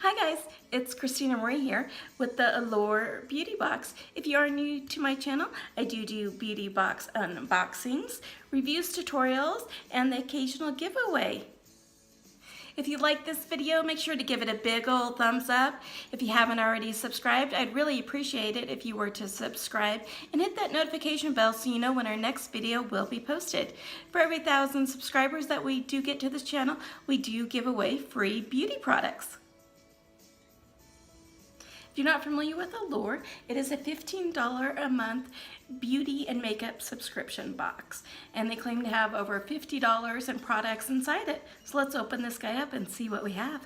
Hi guys, it's Christina Marie here with the Allure Beauty Box. If you are new to my channel, I do beauty box unboxings, reviews, tutorials, and the occasional giveaway. If you like this video, make sure to give it a big old thumbs up. If you haven't already subscribed, I'd really appreciate it if you were to subscribe and hit that notification bell so you know when our next video will be posted. For every 1,000 subscribers that we do get to this channel, we do give away free beauty products. If you're not familiar with Allure, it is a $15 a month beauty and makeup subscription box. And they claim to have over $50 in products inside it. So let's open this guy up and see what we have.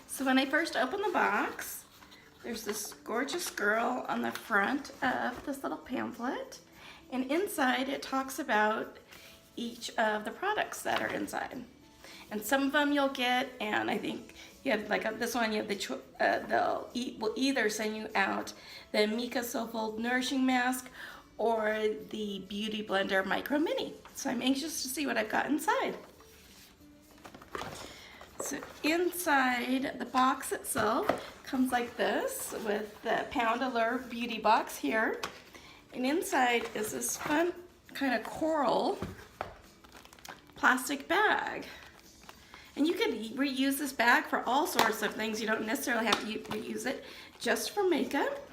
So when I first opened the box, there's this gorgeous girl on the front of this little pamphlet. And inside it talks about each of the products that are inside. And some of them you'll get, and I think you have like this one, you have will either send you out the Mika Soulful Nourishing Mask or the Beauty Blender Micro Mini. So I'm anxious to see what I've got inside. So inside the box itself comes like this with the Allure Beauty Box here. And inside is this fun kind of coral plastic bag. And you can reuse this bag for all sorts of things. You don't necessarily have to reuse it just for makeup.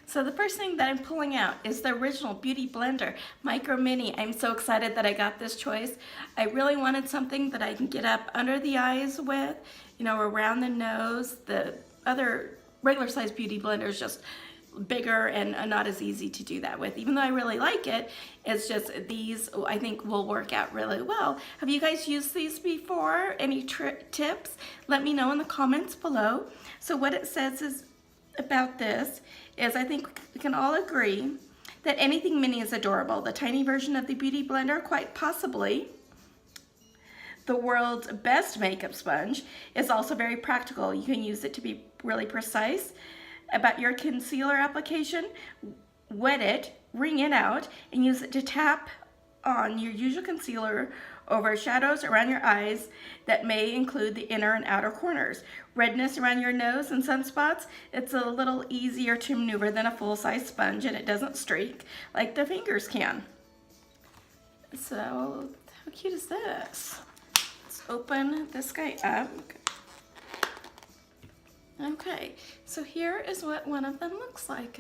So the first thing that I'm pulling out is the original Beauty Blender Micro Mini. I'm so excited that I got this choice. I really wanted something that I can get up under the eyes with, you know, around the nose. The other regular size Beauty Blender is just bigger and not as easy to do that with. Even though I really like it, it's just these I think will work out really well. Have you guys used these before? Any tips? Let me know in the comments below. So what it says is about this is I think we can all agree that anything mini is adorable. The tiny version of the Beauty Blender, quite possibly the world's best makeup sponge, is also very practical. You can use it to be really precise about your concealer application, wet it, wring it out, and use it to tap on your usual concealer over shadows around your eyes that may include the inner and outer corners. Redness around your nose and sunspots, it's a little easier to maneuver than a full-size sponge, and it doesn't streak like the fingers can. So, how cute is this? Let's open this guy up. Okay, so here is what one of them looks like.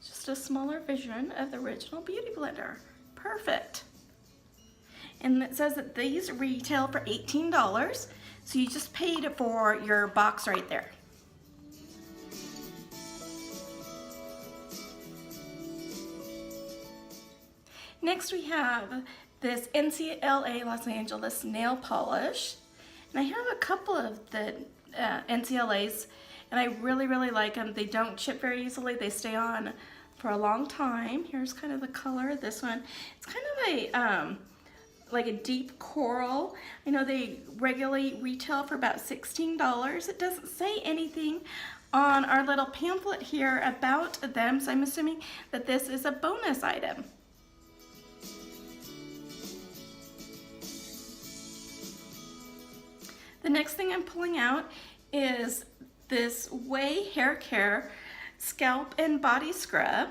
Just a smaller version of the original Beauty Blender. Perfect. And it says that these retail for $18, so you just paid for your box right there. Next we have this NCLA Los Angeles nail polish. And I have a couple of the NCLAs, and I really like them. They don't chip very easily. They stay on for a long time. Here's kind of the color. This one, it's kind of a like a deep coral. I know they regularly retail for about $16. It doesn't say anything on our little pamphlet here about them, so I'm assuming that this is a bonus item. The next thing I'm pulling out is this Way Hair Care Scalp and Body Scrub.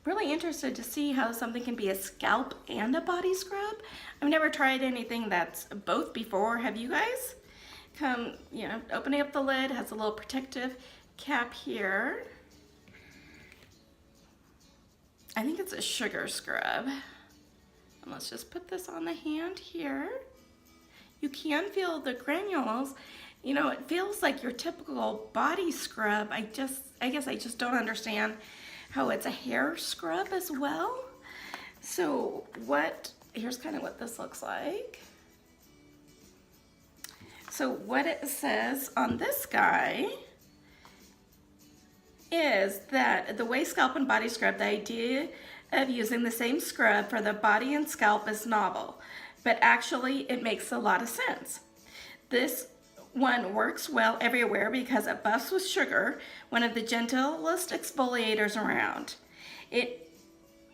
Really interested to see how something can be a scalp and a body scrub. I've never tried anything that's both before. Have you guys? You know, opening up the lid, has a little protective cap here. I think it's a sugar scrub. And let's just put this on the hand here. You can feel the granules. You know, it feels like your typical body scrub. I guess I just don't understand how it's a hair scrub as well. So here's kind of what this looks like. So what it says on this guy is that the Way Scalp and Body Scrub, the idea of using the same scrub for the body and scalp is novel, but actually it makes a lot of sense. This one works well everywhere because it buffs with sugar, one of the gentlest exfoliators around.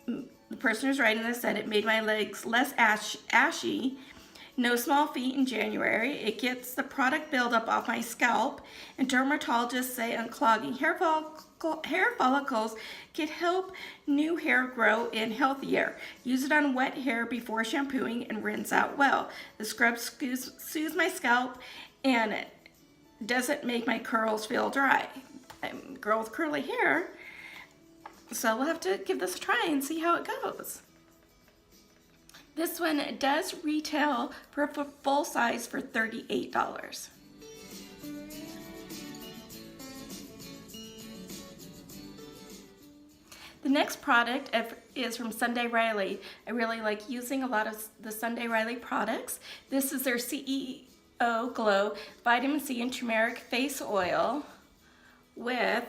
The person who's writing this said it made my legs less ashy No small feat in January. It gets the product buildup off my scalp, and dermatologists say unclogging hair follicles can help new hair grow in healthier. Use it on wet hair before shampooing and rinse out well. The scrub soothes my scalp and doesn't make my curls feel dry. I'm a girl with curly hair, so we'll have to give this a try and see how it goes. This one does retail for full size for $38. The next product is from Sunday Riley. I really like using a lot of the Sunday Riley products. This is their c.e.o. Glow Vitamin C and Turmeric Face Oil with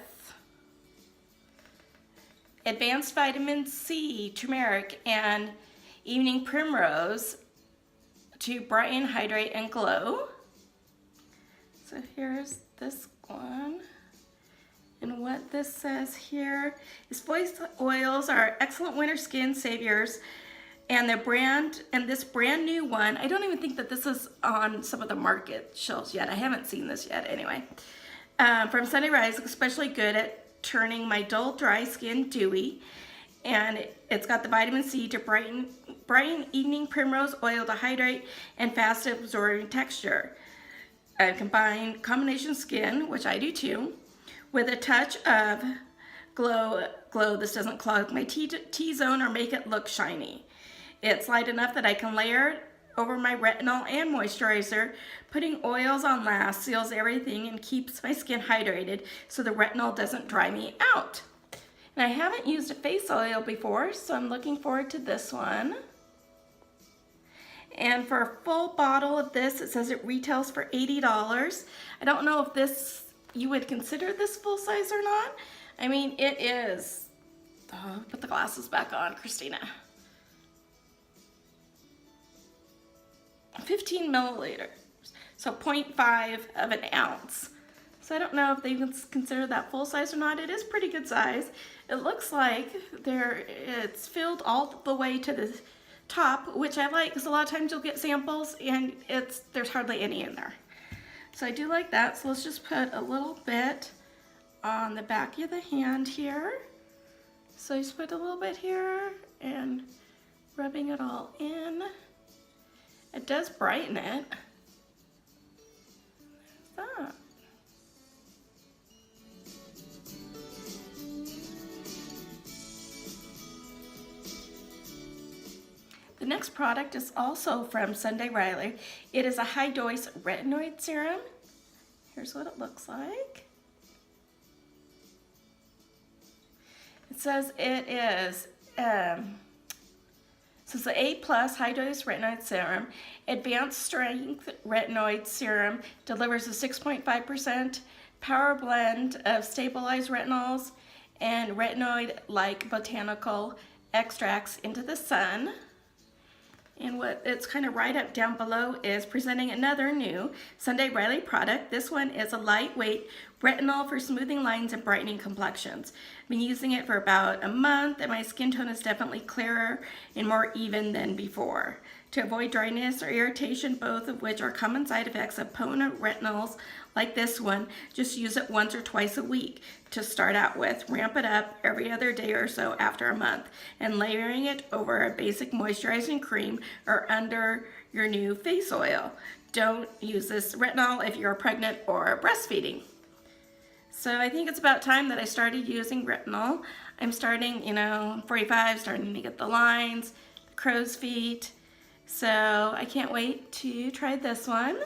advanced vitamin C, turmeric, and evening primrose to brighten, hydrate, and glow. So here's this one. And what this says here is voice oils are excellent winter skin saviors, and this brand new one, I don't even think that this is on some of the market shelves yet. I haven't seen this yet anyway. From Sunday Rise, especially good at turning my dull, dry skin dewy. And it's got the vitamin C to brighten, evening primrose oil to hydrate, and fast absorbing texture. I combine combination skin, which I do too, with a touch of glow. This doesn't clog my T-zone or make it look shiny. It's light enough that I can layer it over my retinol and moisturizer. Putting oils on last seals everything and keeps my skin hydrated so the retinol doesn't dry me out. And I haven't used a face oil before, so I'm looking forward to this one. And for a full bottle of this, it says it retails for $80. I don't know if you would consider this full size or not. I mean, it is. Oh, put the glasses back on, Christina. 15 milliliters, so 0.5 of an ounce. So I don't know if they can consider that full size or not. It is pretty good size. It looks like it's filled all the way to the top, which I like because a lot of times you'll get samples and there's hardly any in there. So I do like that. So let's just put a little bit on the back of the hand here. So just put a little bit here and rubbing it all in. It does brighten it. There's that. The next product is also from Sunday Riley. It is a high-dose retinoid serum. Here's what it looks like. It says it is it's the A+ high-dose retinoid serum. Advanced strength retinoid serum delivers a 6.5% power blend of stabilized retinols and retinoid-like botanical extracts into the sun. And what it's kind of right up down below is presenting another new Sunday Riley product. This one is a lightweight retinol for smoothing lines and brightening complexions. I've been using it for about a month, and my skin tone is definitely clearer and more even than before. To avoid dryness or irritation, both of which are common side effects of potent retinols like this one, just use it once or twice a week to start out with. Ramp it up every other day or so after a month, and layering it over a basic moisturizing cream or under your new face oil. Don't use this retinol if you're pregnant or breastfeeding. So I think it's about time that I started using retinol. I'm starting, 45, starting to get the lines, the crow's feet. So I can't wait to try this one.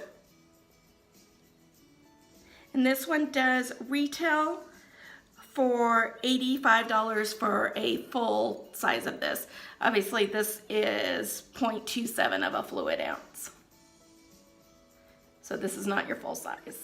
And this one does retail for $85 for a full size of this. Obviously this is 0.27 of a fluid ounce. So this is not your full size.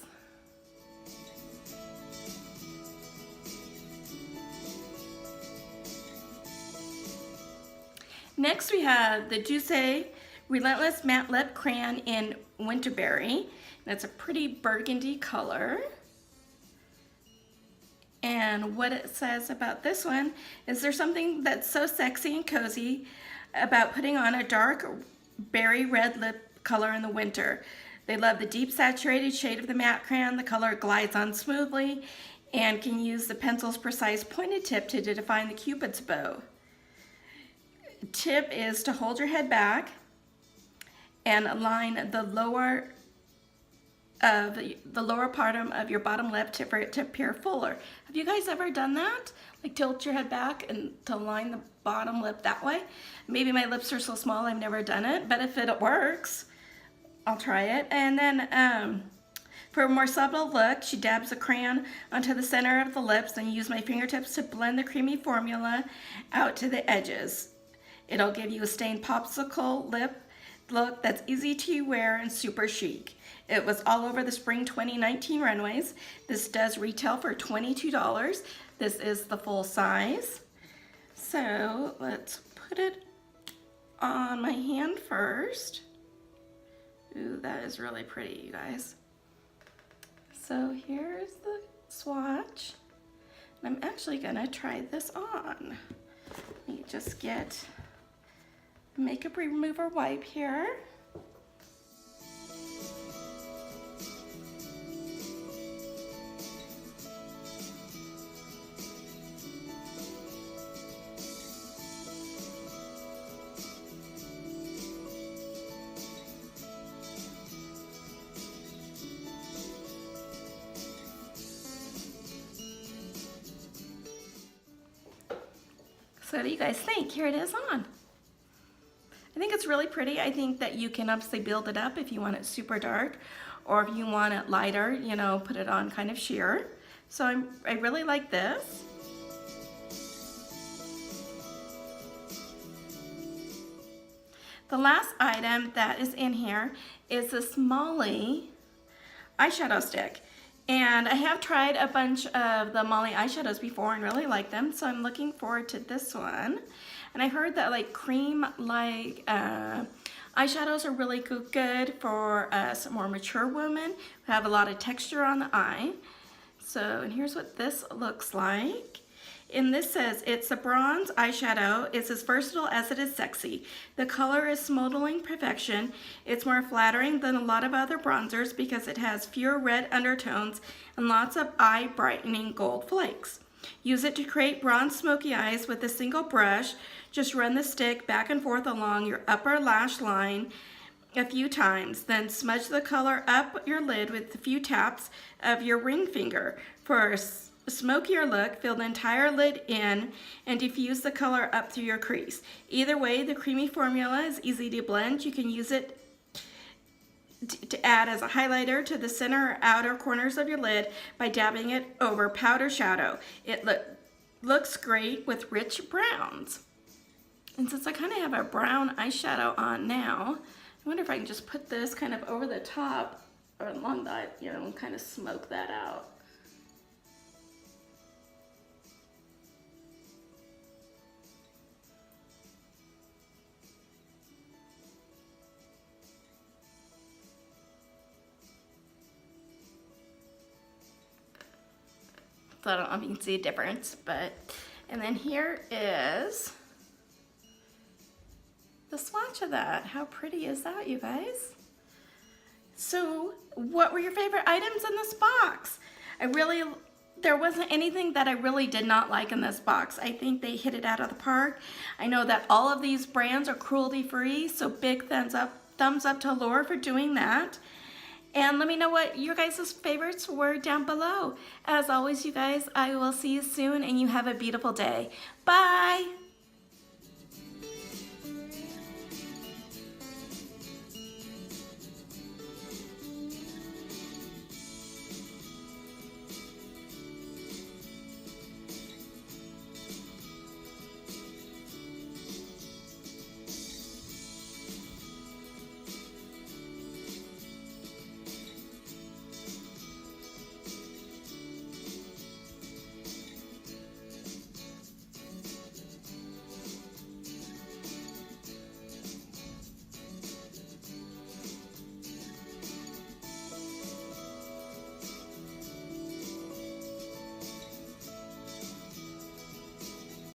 Next we have the Juicy Relentless Matte Lip Crayon in Winterberry. That's a pretty burgundy color. And what it says about this one is there's something that's so sexy and cozy about putting on a dark berry red lip color in the winter. They love the deep saturated shade of the matte crayon. The color glides on smoothly and can use the pencil's precise pointed tip to define the Cupid's bow. Tip is to hold your head back and align the lower part of your bottom lip for it to appear fuller. Have you guys ever done that? Like tilt your head back and to line the bottom lip that way? Maybe my lips are so small I've never done it, but if it works, I'll try it. And then for a more subtle look, she dabs a crayon onto the center of the lips and use my fingertips to blend the creamy formula out to the edges. It'll give you a stained popsicle lip look that's easy to wear and super chic. It was all over the spring 2019 runways. This does retail for $22. This is the full size. So let's put it on my hand first. Ooh, that is really pretty, you guys. So here's the swatch. I'm actually gonna try this on. Let me just get makeup remover wipe here. So what do you guys think? Here it is on. I think it's really pretty. I think that you can obviously build it up if you want it super dark, or if you want it lighter, you know, put it on kind of sheer. So I really like this. The last item that is in here is this Molly eyeshadow stick. And I have tried a bunch of the Molly eyeshadows before and really like them, so I'm looking forward to this one. And I heard that like cream like eyeshadows are really good for some more mature women who have a lot of texture on the eye. So, and here's what this looks like. And this says, it's a bronze eyeshadow. It's as versatile as it is sexy. The color is smoldering perfection. It's more flattering than a lot of other bronzers because it has fewer red undertones and lots of eye brightening gold flakes. Use it to create bronze smoky eyes with a single brush. Just run the stick back and forth along your upper lash line a few times. Then smudge the color up your lid with a few taps of your ring finger. For a smokier look, fill the entire lid in and diffuse the color up through your crease. Either way, the creamy formula is easy to blend. You can use it to add as a highlighter to the center or outer corners of your lid by dabbing it over powder shadow. It looks great with rich browns. And since I kind of have a brown eyeshadow on now, I wonder if I can just put this kind of over the top or along that, you know, and kind of smoke that out. So I don't know if you can see a difference, but, and then here is the swatch of that. How pretty is that, you guys? So what were your favorite items in this box? There wasn't anything that I really did not like in this box. I think they hit it out of the park. I know that all of these brands are cruelty free, so big thumbs up to Allure for doing that. And let me know what your guys' favorites were down below. As always, you guys, I will see you soon and you have a beautiful day. Bye!